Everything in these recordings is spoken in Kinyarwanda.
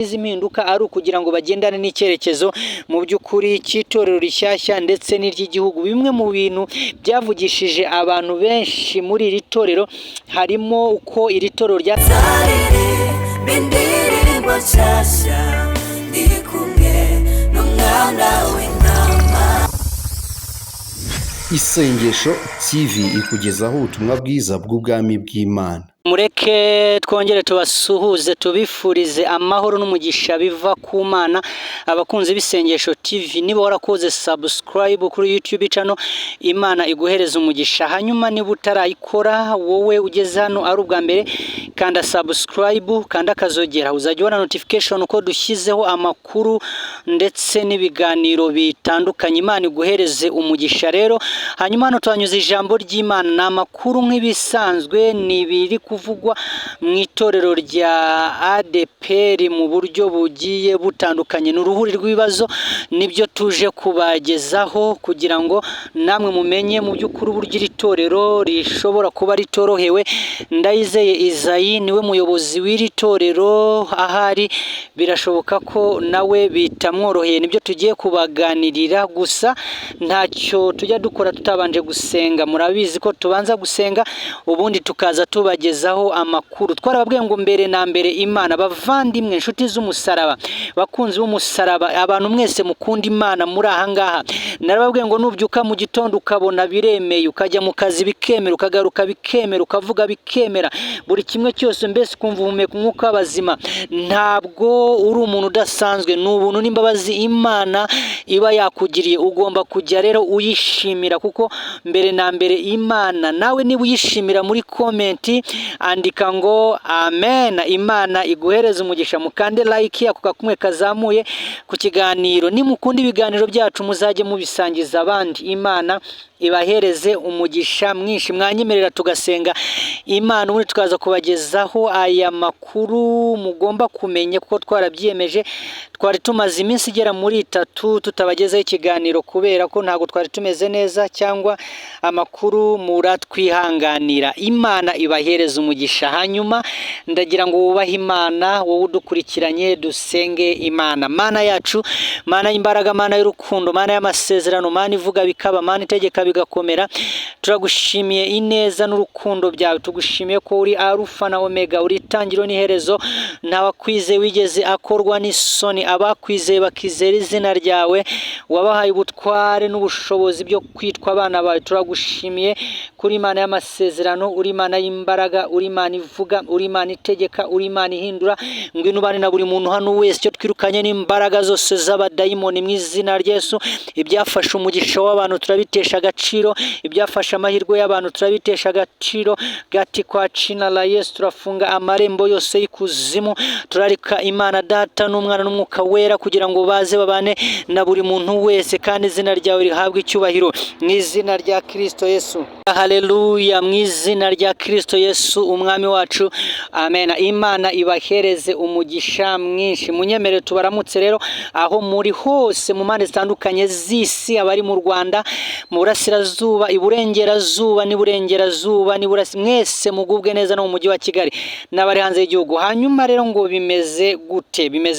izi mpinduka ari ukugira ngo bagendane n'icyerekezo mu by'ukuri cy'itorero rishyashya ndetse n'iry'igihugu. Bimwe mu bintu byavugishije abantu benshi muri iri torero harimo uko iri torero bindirimbo nshyashya ndi kumwe n'umwana w'intama. Isengesho TV ikugezaho ubutumwa bwiza bw'ubwami bw'Imana. Mureke twongere tubasuhuze tubifurize amahoro n'umugisha biva ku Mana. Abakunzi b'isengesho TV, niba warakoze subscribe kuri YouTube channel, Imana iguhereza umugisha. Hanyuma niba utarayikora, wowe ugeze hano ari ubwa mbere, kanda subscribe, kanda kazogera, uzajya ubona notification uko dushyizeho amakuru ndetse n'ibiganiro bitandukanye. Imana iguhereze umugisha rero. Hanyuma hano twanyuze ijambo ry'Imana, na makuru nk'ibisanzwe nibiri kuvugwa mu itorero rya ADPR mu buryo bugiye butandukanye. N'uruhuri rw'ibibazo nibyo tuje kubagezaho kugira ngo namwe mumenye mu by'ukuri uburyo iri torero rishobora kuba ritorohewe. Ndayizeye Isayi niwe muyobozi w'iri torero, ahari birashoboka ko nawe bitamworoheye. Nibyo tugiye kubaganirira, gusa ntacyo tujya dukora tutabanje gusenga. Murabizi ko tubanza gusenga ubundi tukaza tubagezaho amakuru. Twarababwiye ngo mbere na mbere Imana, bavandimwe, inshuti z'umusaraba, bakunzi b'umusaraba, abantu mwese mukunda Imana muri aha ngaha, narababwiye ngo nubyuka mu gitondo ukabona biremeye, ukajya mu kazi bikemera, ukagaruka bikemera, ukavuga bikemera, buri kimwe cyose mbese ukumva uhumeka umwuka w'abazima, ntabwo uri umuntu udasanzwe. Ni ubuntu n'imbabazi Imana iba yakugiriye. Ugomba kujya rero uyishimira, kuko mbere na mbere Imana, nawe niba uyishimira muri komenti andika ngo amen. Imana iguhereze umugisha. Mukande like ako kakumwe kazamuye ku kiganiro. Nimukunda ibiganiro byacu muzajye mubisangiza abandi. Imana ibahereze umugisha mwinshi. Mwanyemerera tugasenga Imana, ubundi tukaza kubagezaho aya makuru mugomba kumenya, kuko twarabyiyemeje. Twari tumaze iminsi igera muri 3 tutabagezaho ikiganiro kubera ko ntago twari tumeze neza, cyangwa amakuru muratwihanganira. Imana ibahereze umugisha. Hanyuma ndagira ngo wubahe Imana, wowe udukurikiranye, dusenge Imana. Mana yacu, Mana y'imbaraga, Mana y'urukundo, Mana y'amasezerano, Mana ivuga bikaba, Mana itegeka bigakomera, turagushimiye ineza n'urukundo byawe. Tugushimiye ko uri Alpha na Omega, uri itangiriro n'iherezo. Ntawakwizeye wigeze akorwa n'isoni. Abakwizeye bakizera izina ryawe, wabahaye ubutware n'ubushobozi byo kwitwa abana bawe. Turagushimiye kuri Imana y'amasezerano, uri Imana y'imbaraga, uri Imana ivuga, uri Imana itegeka, uri Imana ihindura. Ngwino ubane na buri muntu hano wese, cyo twirukanye n'imbaraga zose z'abadayimoni mu izina rya Yesu. Ibyafashe umugisha w'abantu turabitesha agaciro, ibyafashe amahirwe y'abantu turabitesha agaciro. Gati kwa china la Yesu turafunga amarembo yose y'ikuzimu. Turarika Imana Data n'Umwana n'Umwuka Wera kugira ngo baze babane na buri muntu wese, kandi izina ryawe rihabwe icyubahiro mu izina rya Kristo Yesu. Haleluya, mu izina rya Kristo Yesu umwami wacu, amen. Imana ibahereze umugisha mwinshi. Munyemere tubaramutse rero aho muri hose mu mpande zitandukanye z'isi, abari mu Rwanda, mu burasirazuba, iburengerazuba n'iburengerazuba, mwese mugubwe neza no mu mujyi wa Kigali n'abari hanze y'igihugu. Hanyuma rero ngo bimeze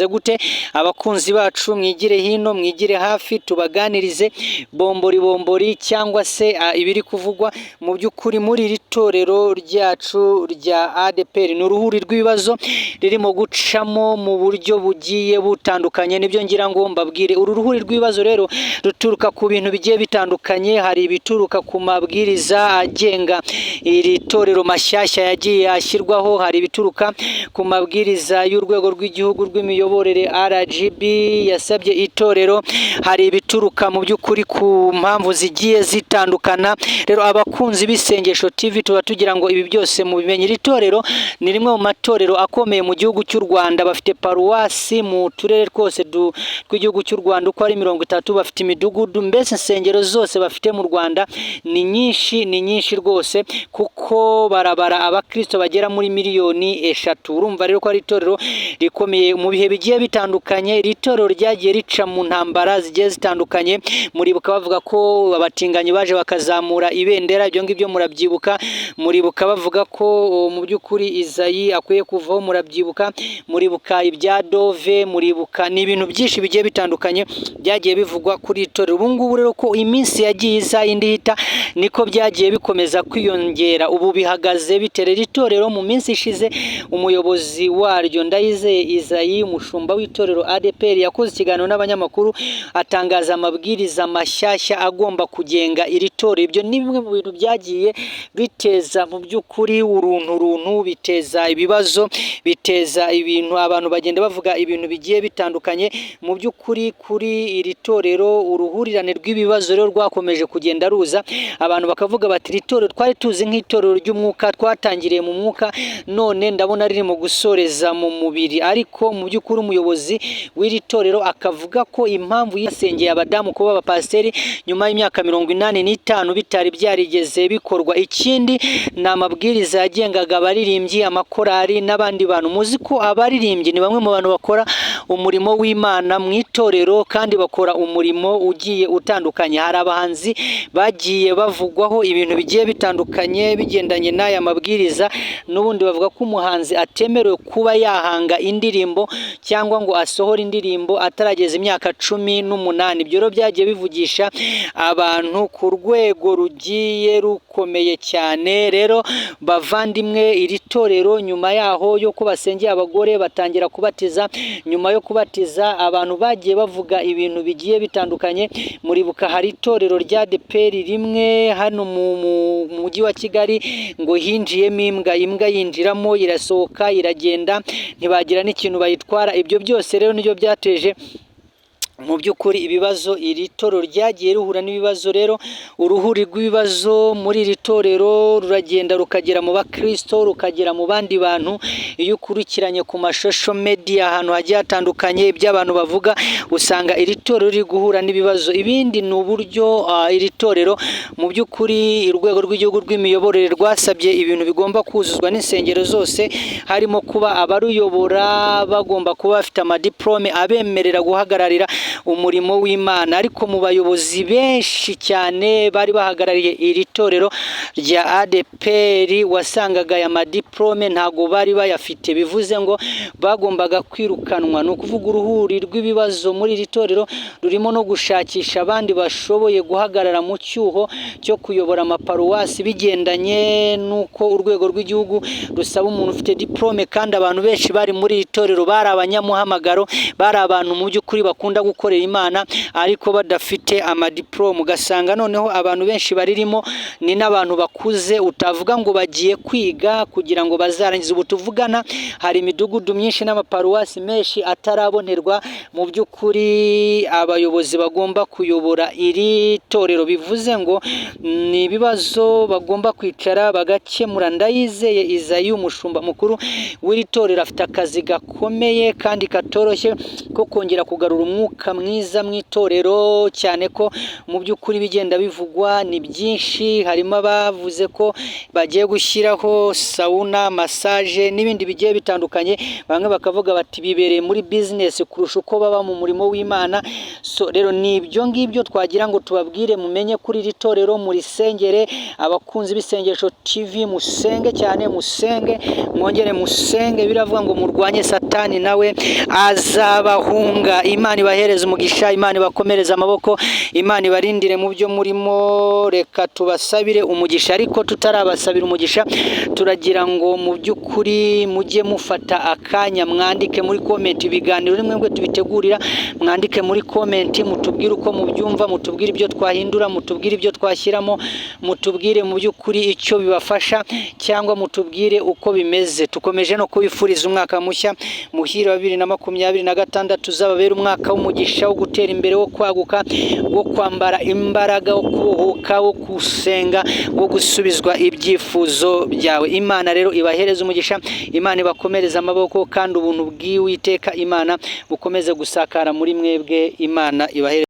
gute abakunzi bacu? Mwigire hino, mwigire hafi, tubaganirize bombori cyangwa se ibiri kuvugwa mu by'ukuri muri iri torero ryacu rya ADPR. Ni uruhuri rw'ibibazo ririmo gucamo mu buryo bugiye butandukanye. Nibyo ngira ngo mbabwire. Uru ruhuri rw'ibibazo rero ruturuka ku bintu bigiye bitandukanye. Hari ibituruka ku mabwiriza agenga iri torero mashyashya yagiye ashyirwaho, hari ibituruka ku mabwiriza y'urwego rw'igihugu rw'imiyoborere RGB yasabye itorero, hari ibituruka mu by'ukuri ku mpamvu zigiye zitandukana. Rero abakunzi b'isengesho TV, tuba tugira ngo ibi byose mubimenye. Iri torero ni rimwe mu matorero akomeye mu gihugu cy'u Rwanda. Bafite paruwasi mu turere twose tw'igihugu cy'u Rwanda uko ari 30. Bafite imidugudu, mbese insengero zose bafite mu Rwanda ni nyinshi rwose, kuko barabara abakristo bagera muri miliyoni 3. Urumva rero ko ari itorero rikomeye mu bihe bigiye bitandukanye. Iri torero ryagiye rica mu ntambara zigiye zitandukanye. Muribuka bavuga ko abatinganyi baje bakazamura ibendera, ibyo ngibyo murabyibuka. Muribuka bavuga ko mu by'ukuri Izayi akwiye kuvaho, murabyibuka. Muribuka ibya Dove, muribuka ni ibintu byinshi bigiye bitandukanye byagiye bivugwa kuri itorero. Ubu ngubu rero ko iminsi yagiye iza indi hita, niko byagiye bikomeza kwiyongera. Ubu bihagaze biterera itorero. Mu minsi ishize umuyobozi waryo Ndayizeye Izayi, umushumba w'itorero ADPR, yakoze ikiganiro n'abanyamakuru atangaza amabwiriza mashyashya agomba kugenga iri torero. Ibyo ni bimwe mu bintu byagiye biteza mu by'ukuri uruntu, biteza ibibazo, biteza ibintu, abantu bagenda bavuga ibintu bigiye bitandukanye. Mu by'ukuri kuri iri torero uruhurirane rw'ibibazo rero rwakomeje kugenda ruza. Abantu bakavuga bati iri torero twari tuzi nk'itorero ry'umwuka, twatangiriye mu mwuka, none ndabona ririmo gusoreza mu mubiri. Ariko mu by'ukuri umuyobozi w'iri torero akavuga ko impamvu yasengeye abadamu kuba abapasiteri nyuma y'imyaka 85 bitari byarigeze bikorwa. Ikindi ni amabwiriza yagengaga abaririmbyi, amakorari n'abandi bantu. Muzi ko abaririmbyi ni bamwe mu bantu bakora umurimo w'Imana mu itorero, kandi bakora umurimo ugiye utandukanye. Hari abahanzi bagiye bavugwaho ibintu bigiye bitandukanye bigendanye n'aya mabwiriza. N'ubundi bavuga ko umuhanzi atemerewe kuba yahanga indirimbo cyangwa ngo asohore indirimbo atarageza imyaka 18. Ibyo rero byagiye bivugisha abantu ku rwego rugiye rukomeye cyane. Rero bavandimwe, iri torero nyuma yaho yo kubasengera abagore batangira kubatiza, nyuma yo kubatiza abantu bagiye bavuga ibintu bigiye bitandukanye. Muribuka hari itorero rya ADPR rimwe hano mu mujyi wa Kigali ngo hinjiyemo imbwa yinjiramo irasohoka iragenda, ntibagira n'ikintu bayitwara. Ibyo byose rero nibyo byateje mu by'ukuri ibibazo. Iri torero ryagiye ruhura n'ibibazo. Rero uruhuri rw'ibibazo muri iri torero ruragenda rukagera mu bakristo, rukagera mu bandi bantu. Iyo ukurikiranye ku mashosho media ahantu hagiye hatandukanye iby'abantu bavuga, usanga iri torero riri guhura n'ibibazo. Ibindi ni uburyo iri torero mu by'ukuri urwego rw'igihugu rw'imiyoborere rwasabye ibintu bigomba kuzuzwa n'insengero zose, harimo kuba abaruyobora bagomba kuba bafite amadiplome abemerera guhagararira umurimo w'Imana. Ariko mu bayobozi benshi cyane bari bahagarariye iri torero rya ADPR wasangaga aya madiplome ntago bari bayafite. Bivuze ngo bagombaga kwirukanwa. No kuvuga uruhuri rw'ibibazo muri iri torero rurimo no gushakisha abandi bashoboye guhagarara mu cyuho cyo kuyobora amaparuwasi, bigendanye nuko urwego rw'igihugu rusaba umuntu ufite diplome. Kandi abantu benshi bari muri iri torero bari abanyamuhamagaro, bari abantu mu by'ukuri bakunda gukorera Imana ariko badafite amadiplome. Ugasanga noneho abantu benshi baririmo ni n'abantu bakuze, utavuga ngo bagiye kwiga kugira ngo bazarangize. Ubu tuvugana hari imidugudu myinshi n'amaparuwasi menshi atarabonerwa mu by'ukuri abayobozi bagomba kuyobora iri torero. Bivuze ngo ni ibibazo bagomba kwicara bagakemura. Ndayizeye Izayi, umushumba mukuru w'iri torero, afite akazi gakomeye kandi katoroshye ko kongera kugarura umwuka mwiza mu itorero, cyane ko mu by'ukuri bigenda bivugwa ni byinshi. Harimo abavuze ko bagiye gushyiraho sauna, massage n'ibindi bigiye bitandukanye. Bamwe bakavuga bati bibereye muri business kurusha uko baba mu murimo w'Imana. So rero ni ibyo ngibyo twagira ngo tubabwire, mumenye kuri iri torero, muri sengere. Abakunzi b'isengesho TV musenge cyane, musenge, mwongere musenge. Biravuga ngo murwanye Satani nawe azabahunga. Imana ibahereze umugisha, Imana ibakomereza amaboko, Imana ibarindire mu byo murimo. Reka tubasabire umugisha. Ariko tutarabasabira umugisha, turagira ngo mu by'ukuri mujye mufata akanya mwandike muri comment ibiganiro rimwe mwe tubitegurira. Mwandike muri comment mutubwire uko mubyumva, mutubwire ibyo twahindura, mutubwire ibyo twashyiramo, mutubwire mu by'ukuri icyo bibafasha, cyangwa mutubwire uko bimeze. Tukomeje no kubifuriza umwaka mushya muhira wa 2026 uzababera umwaka w'umugisha, wo gutera imbere, wo kwaguka, wo kwambara imbaraga, wo kubohoka, wo gusenga, wo gusubizwa ibyifuzo byawe. Imana rero ibahereza umugisha, Imana ibakomereza amaboko, kandi ubuntu bw'Uwiteka Imana bukomeze gusakara muri mwebwe. Imana ibahereze